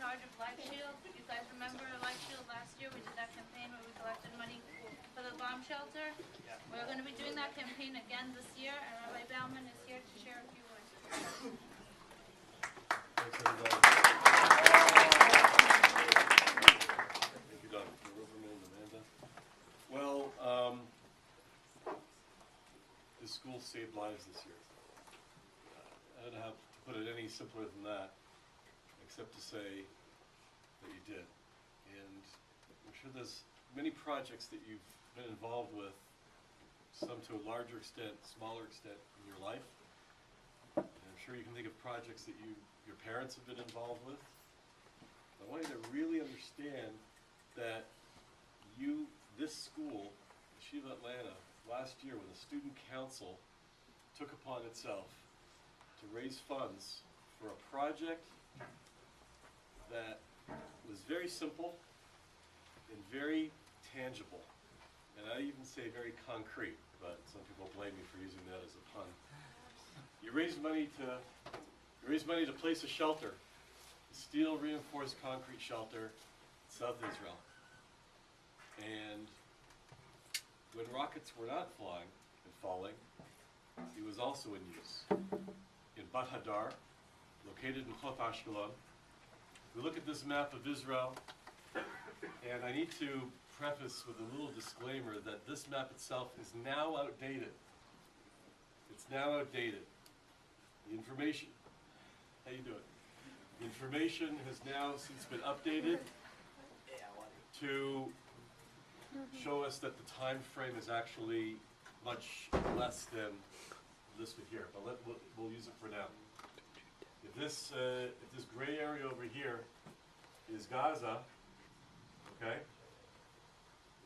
charge of LifeShield. You guys remember LifeShield last year? We did that campaign where we collected money for the bomb shelter. We're going to be doing that campaign again this year, and Rabbi Bauman is here to share a few words. Thanks, everybody. Thank you, Dr. Ruberman, Amanda. Well, the school saved lives this year. I don't know how to put it any simpler than that, except to say that you did. And I'm sure there's many projects that you've been involved with, some to a larger extent, smaller extent in your life. And I'm sure you can think of projects that your parents have been involved with. I want you to really understand that this school, Yeshiva Atlanta, last year when the student council took upon itself to raise funds for a project that was very simple and very tangible, and I even say very concrete, but some people blame me for using that as a pun. You raised money to place a shelter, a steel reinforced concrete shelter in South Israel. And when rockets were not flying and falling, it was also in use. In Bat Hadar, located in Chof Ashkelon, we look at this map of Israel, and I need to preface with a little disclaimer that this map itself is now outdated. It's now outdated. The information, how you doing? The information has now since been updated to show us that the time frame is actually much less than listed here, but we'll use it for now. If this gray area over here is Gaza, okay,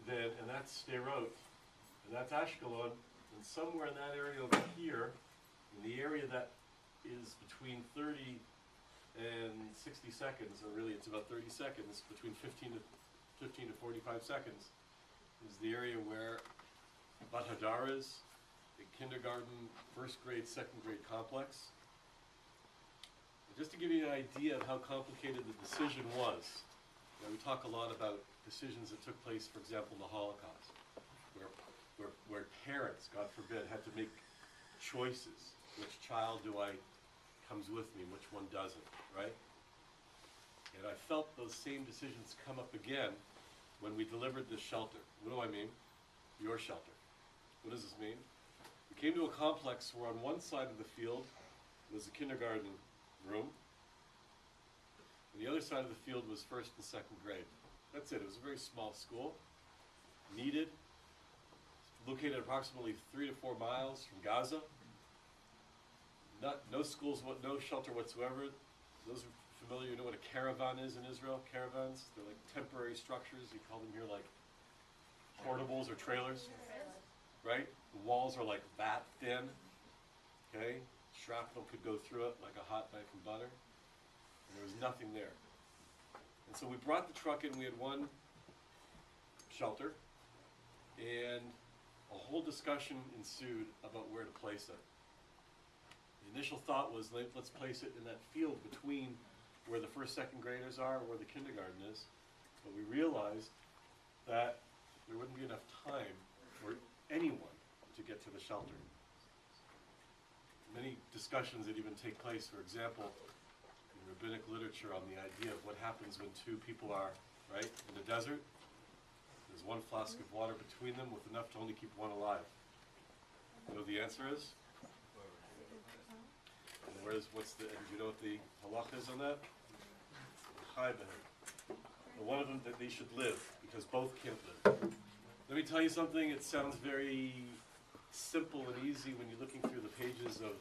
then, and that's Sderot, and that's Ashkelon, and somewhere in that area over here, in the area that is between 30 and 60 seconds, or really it's about 30 seconds, between 15 to 45 seconds, is the area where Bat Hadar is, the kindergarten, first grade, second grade complex. And just to give you an idea of how complicated the decision was, we talk a lot about decisions that took place, for example, in the Holocaust, where parents, God forbid, had to make choices. Which child comes with me, which one doesn't, right? And I felt those same decisions come up again when we delivered this shelter. What do I mean? Your shelter. What does this mean? We came to a complex where on one side of the field was a kindergarten room, and the other side of the field was first and second grade. That's it. It was a very small school, needed, located approximately 3 to 4 miles from Gaza. No schools, no shelter whatsoever. Those are familiar, you know what a caravan is in Israel? Caravans, they're like temporary structures. You call them here like portables or trailers, right? The walls are like that thin, okay? Shrapnel could go through it like a hot knife and butter. And there was nothing there. And so we brought the truck in, we had one shelter, and a whole discussion ensued about where to place it. The initial thought was, let's place it in that field between where the first, second graders are, where the kindergarten is. But we realized that there wouldn't be enough time for anyone to get to the shelter. Many discussions that even take place, for example, in rabbinic literature on the idea of what happens when two people are, right, in the desert. There's one flask of water between them with enough to only keep one alive. You know what the answer is? And do you know what the halacha is on that? One of them, that they should live, because both can't live. Let me tell you something, it sounds very simple and easy when you're looking through the pages of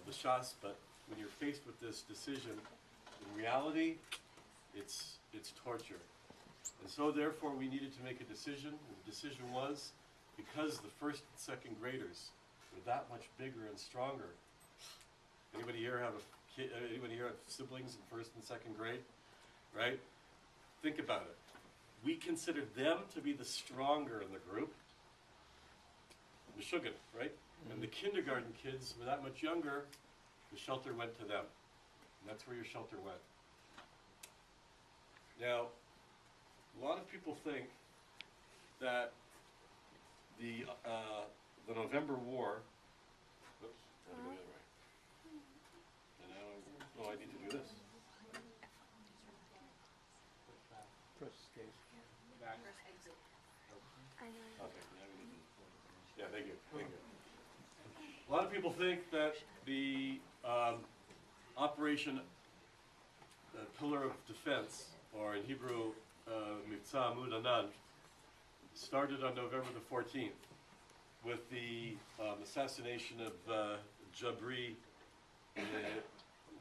the Shas, but when you're faced with this decision, in reality, it's torture. And so therefore we needed to make a decision, and the decision was, because the first and second graders were that much bigger and stronger. Anybody here have anybody here have siblings in first and second grade? Right? Think about it. We considered them to be the stronger in the group. Meshuggah, right? Mm-hmm. And the kindergarten kids were that much younger, the shelter went to them. And that's where your shelter went. Now, a lot of people think that the November War, oops, I had to go the other way. And now, oh, I need to do this. Press escape. Okay, now we need to, yeah, thank you, thank you. A lot of people think that the Operation Pillar of Defense, or in Hebrew, Mitzvah Amud Anan, started on November the 14th with the assassination of Jabri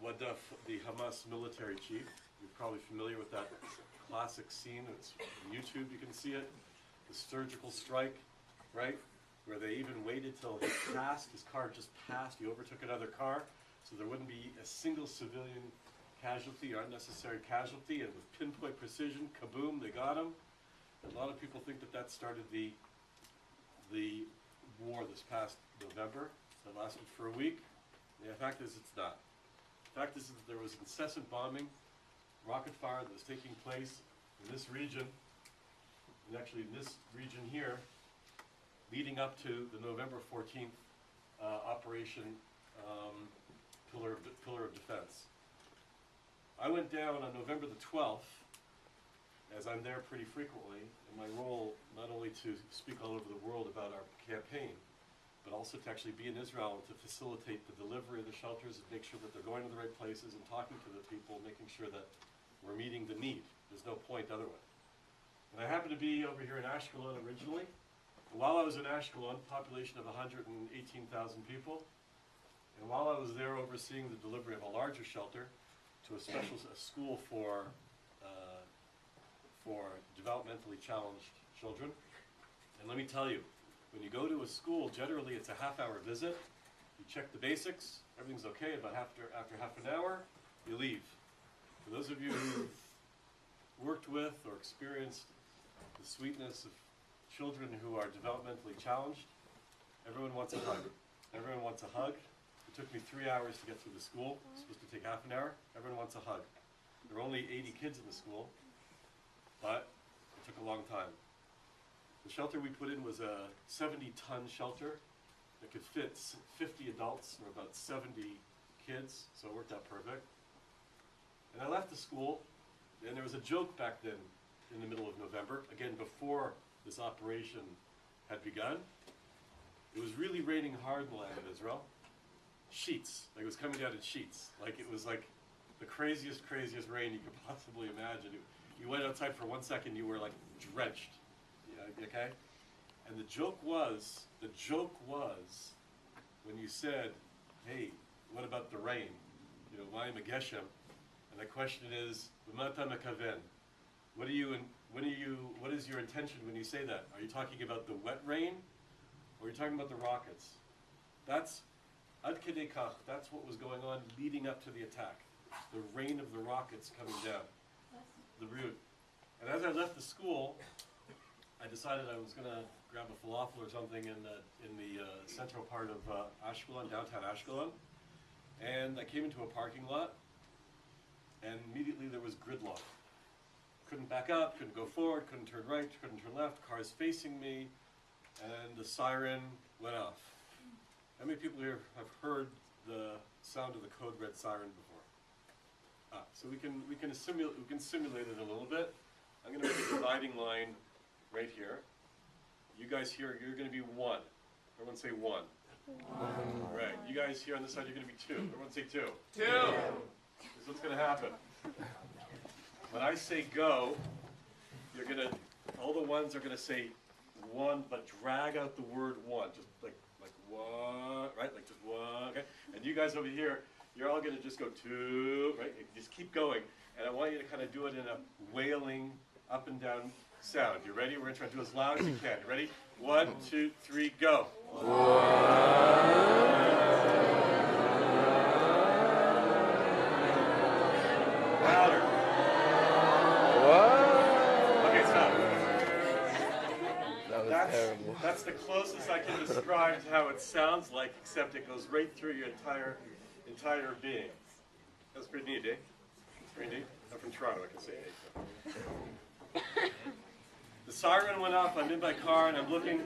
Wadaf, the Hamas military chief. You're probably familiar with that classic scene. It's on YouTube, you can see it. The surgical strike, right? Where they even waited till he passed, his car just passed, he overtook another car, so there wouldn't be a single civilian casualty or unnecessary casualty, and with pinpoint precision, kaboom, they got him. A lot of people think that that started the war this past November. That lasted for a week. The fact is, it's not. The fact is that there was incessant bombing, rocket fire that was taking place in this region, and actually in this region here, leading up to the November 14th Operation Pillar of Defense. I went down on November the 12th, as I'm there pretty frequently, in my role not only to speak all over the world about our campaign, but also to actually be in Israel and to facilitate the delivery of the shelters and make sure that they're going to the right places and talking to the people, making sure that we're meeting the need. There's no point otherwise. And I happened to be over here in Ashkelon originally. And while I was in Ashkelon, population of 118,000 people, and while I was there overseeing the delivery of a larger shelter to a school for developmentally challenged children. And let me tell you, when you go to a school, generally it's a half-hour visit. You check the basics, everything's okay. About after half an hour, you leave. For those of you who've worked with or experienced the sweetness of children who are developmentally challenged, everyone wants a hug. Everyone wants a hug. It took me 3 hours to get through the school. It's supposed to take half an hour. Everyone wants a hug. There are only 80 kids in the school, but it took a long time. The shelter we put in was a 70-ton shelter that could fit 50 adults or about 70 kids, so it worked out perfect. And I left the school, and there was a joke back then in the middle of November, again before this operation had begun. It was really raining hard in the land of Israel. Sheets, like it was coming down in sheets. Like it was like the craziest rain you could possibly imagine. You went outside for 1 second, you were like drenched, okay? And the joke was, when you said, hey, what about the rain? You know, Mayim Geshem. And the question is, V'mata mekaven? What is your intention when you say that? Are you talking about the wet rain, or are you talking about the rockets? That's ad kedei kach. That's what was going on leading up to the attack. The rain of the rockets coming down, the route. And as I left the school, I decided I was going to grab a falafel or something in the central part of Ashkelon, downtown Ashkelon. And I came into a parking lot, and immediately there was gridlock. Couldn't back up, couldn't go forward, couldn't turn right, couldn't turn left, cars facing me, and the siren went off. How many people here have heard the sound of the code red siren before? So we can simulate it a little bit. I'm going to make a dividing line right here. You guys here, you're going to be 1. Everyone say 1. Right. You guys here on this side, you're going to be 2. Everyone say 2. 2. This is what's going to happen. When I say go, you're going to, all the ones are going to say 1, but drag out the word 1, just like 1, right? Like just 1, okay? And you guys over here, you're all going to just go 2, right? Just keep going. And I want you to kind of do it in a wailing up and down sound. You ready? We're going to try to do as loud as you can. You ready? 1, 2, 3, go. Louder. Okay, stop. That was terrible. That's the closest I can describe to how it sounds like, except it goes right through your entire being. That's pretty neat, eh? It's pretty neat. I'm from Toronto, I can say hey. siren went off. I'm in my car and I'm looking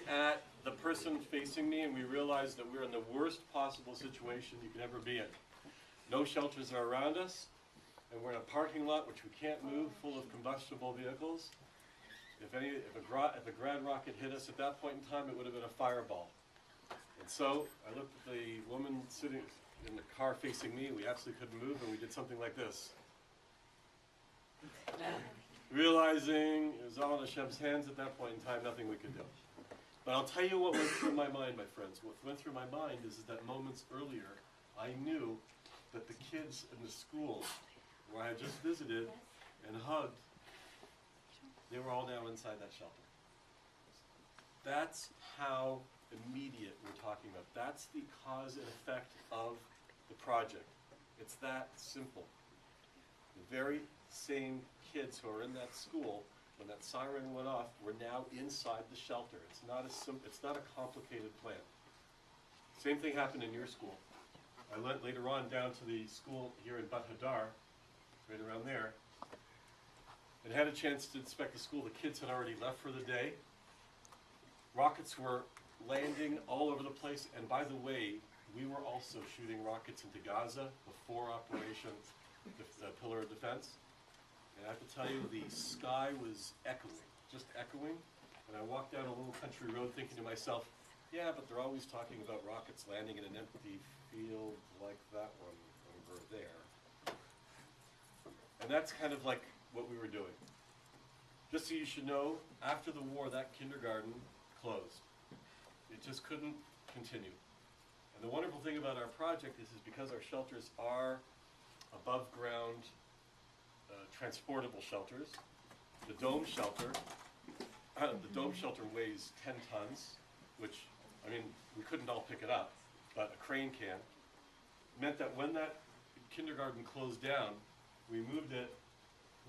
at the person facing me, and we realized that we're in the worst possible situation you could ever be in. No shelters are around us, and we're in a parking lot which we can't move, full of combustible vehicles. If a grad rocket hit us at that point in time, it would have been a fireball. And so I looked at the woman sitting in the car facing me. We absolutely couldn't move, and we did something like this. Realizing it was all in Hashem's hands at that point in time, nothing we could do. But I'll tell you what went through my mind, my friends. What went through my mind is that moments earlier, I knew that the kids in the school where I had just visited and hugged, they were all now inside that shelter. That's how immediate we're talking about. That's the cause and effect of the project. It's that simple. The very same kids who are in that school, when that siren went off, were now inside the shelter. It's not a complicated plan. Same thing happened in your school. I went later on down to the school here in Bat Hadar, right around there, and had a chance to inspect the school. The kids had already left for the day. Rockets were landing all over the place, and by the way, we were also shooting rockets into Gaza before Operation Pillar of Defense. And I have to tell you, the sky was echoing, just echoing. And I walked down a little country road thinking to myself, yeah, but they're always talking about rockets landing in an empty field like that one over there. And that's kind of like what we were doing. Just so you should know, after the war, that kindergarten closed. It just couldn't continue. And the wonderful thing about our project is because our shelters are above ground transportable shelters. The dome shelter weighs 10 tons, which, I mean, we couldn't all pick it up, but a crane can. Meant that when that kindergarten closed down, we moved it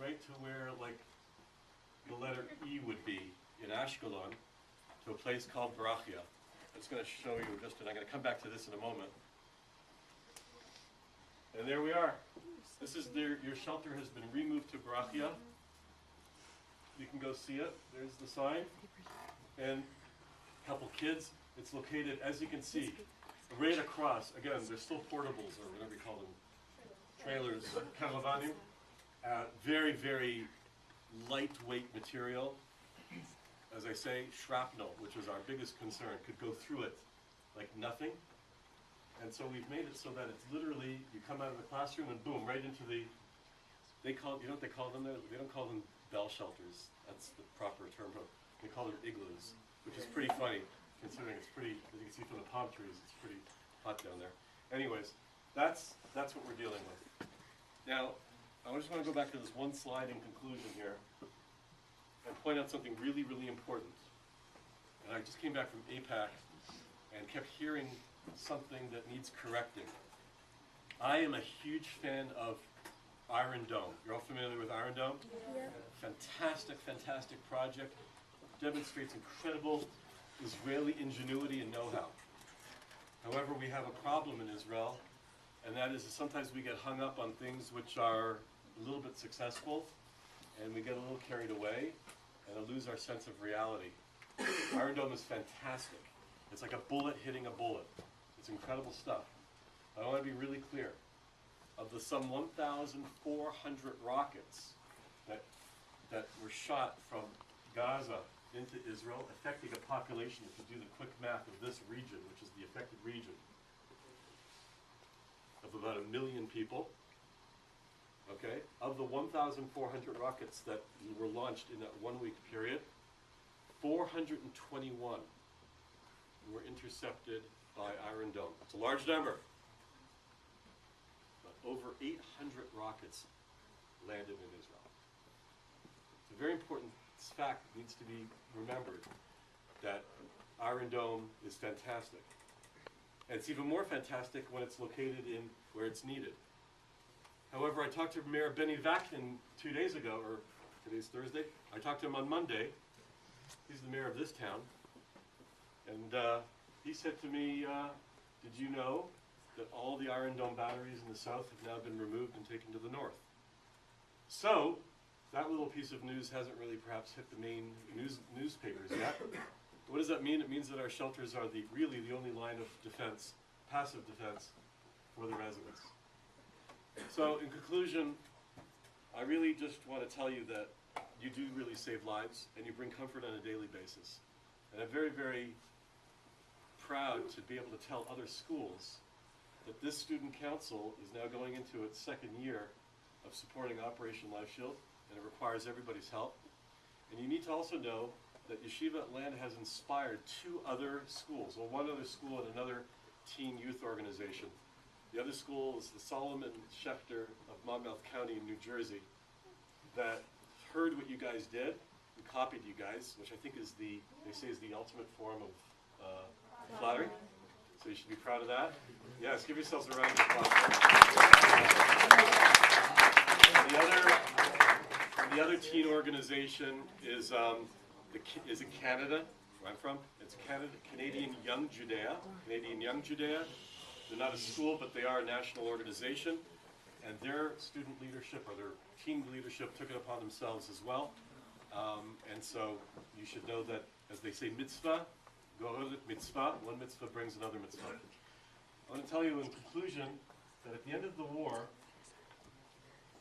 right to where, like, the letter E would be in Ashkelon, to a place called Barachia. I'm just going to show you and I'm going to come back to this in a moment. And there we are. This is your shelter has been removed to Barachia. You can go see it. There's the sign. And a couple kids. It's located, as you can see, right across. Again, they're still portables, or whatever you call them, trailers, caravanim. Very, very lightweight material. As I say, shrapnel, which was our biggest concern, could go through it like nothing. And so we've made it so that it's literally, you come out of the classroom and boom, right into the, you know what they call them there? They don't call them bell shelters. That's the proper term. They call them igloos, which is pretty funny, considering it's pretty, as you can see from the palm trees, it's pretty hot down there. Anyways, that's what we're dealing with. Now, I just want to go back to this one slide in conclusion here and point out something really, really important. And I just came back from APAC and kept hearing something that needs correcting. I am a huge fan of Iron Dome. You're all familiar with Iron Dome? Yeah. Fantastic, fantastic project. Demonstrates incredible Israeli ingenuity and know-how. However, we have a problem in Israel, and that is that sometimes we get hung up on things which are a little bit successful, and we get a little carried away, and lose our sense of reality. Iron Dome is fantastic. It's like a bullet hitting a bullet. It's incredible stuff. I want to be really clear. Of the some 1,400 rockets that were shot from Gaza into Israel, affecting a population, if you do the quick math of this region, which is the affected region, of about 1 million people, okay? Of the 1,400 rockets that were launched in that 1-week period, 421 were intercepted by Iron Dome. It's a large number. But over 800 rockets landed in Israel. It's a very important fact that needs to be remembered, that Iron Dome is fantastic. And it's even more fantastic when it's located in where it's needed. However, I talked to Mayor Benny Vaknin 2 days ago, or today's Thursday. I talked to him on Monday. He's the mayor of this town. And he said to me, did you know that all the Iron Dome batteries in the south have now been removed and taken to the north? So, that little piece of news hasn't really perhaps hit the main newspapers yet. What does that mean? It means that our shelters are really the only line of defense, passive defense, for the residents. So in conclusion, I really just want to tell you that you do really save lives and you bring comfort on a daily basis. And I'm very, very proud to be able to tell other schools that this student council is now going into its second year of supporting Operation LifeShield, and it requires everybody's help. And you need to also know that Yeshiva Atlanta has inspired 2 other schools, well, 1 other school and another teen youth organization. The other school is the Solomon Schechter of Monmouth County in New Jersey that heard what you guys did and copied you guys, which I think is they say is the ultimate form of flattery. So you should be proud of that. Yes, give yourselves a round of applause. The other teen organization is in Canada, where I'm from. It's Canadian Young Judea. Canadian Young Judea. They're not a school, but they are a national organization. And their student leadership, or their teen leadership, took it upon themselves as well. And so you should know that, as they say, mitzvah, go'odet mitzvah, one mitzvah brings another mitzvah. I want to tell you in conclusion that at the end of the war,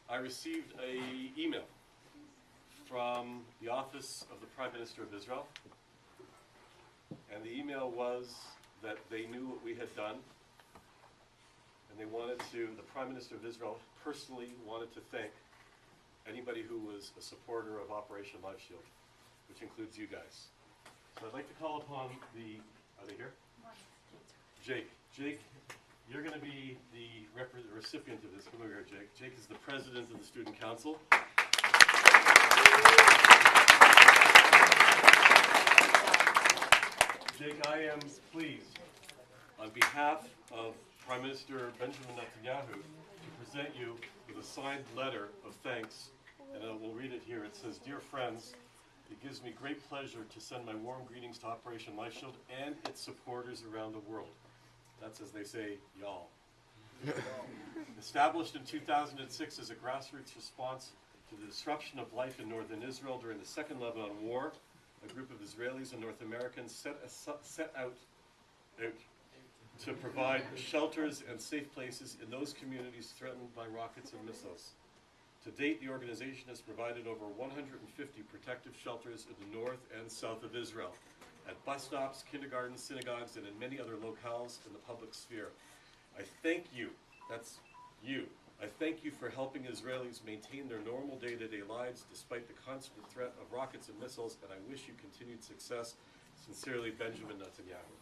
I received an email from the office of the Prime Minister of Israel. And the email was that they knew what we had done, and they wanted to, the Prime Minister of Israel personally wanted to thank anybody who was a supporter of Operation LifeShield, which includes you guys. So I'd like to call upon are they here? Jake. Jake, you're going to be the recipient of this. Come over here, Jake. Jake is the president of the Student Council. Jake, I am pleased, on behalf of Prime Minister Benjamin Netanyahu, to present you with a signed letter of thanks, and I will read it here. It says, "Dear friends, it gives me great pleasure to send my warm greetings to Operation LifeShield and its supporters around the world." That's, as they say, y'all. Established in 2006 as a grassroots response to the disruption of life in northern Israel during the Second Lebanon War, a group of Israelis and North Americans set out to provide shelters and safe places in those communities threatened by rockets and missiles. To date, the organization has provided over 150 protective shelters in the north and south of Israel, at bus stops, kindergartens, synagogues, and in many other locales in the public sphere. I thank you, that's you, I thank you for helping Israelis maintain their normal day-to-day lives despite the constant threat of rockets and missiles, and I wish you continued success. Sincerely, Benjamin Netanyahu.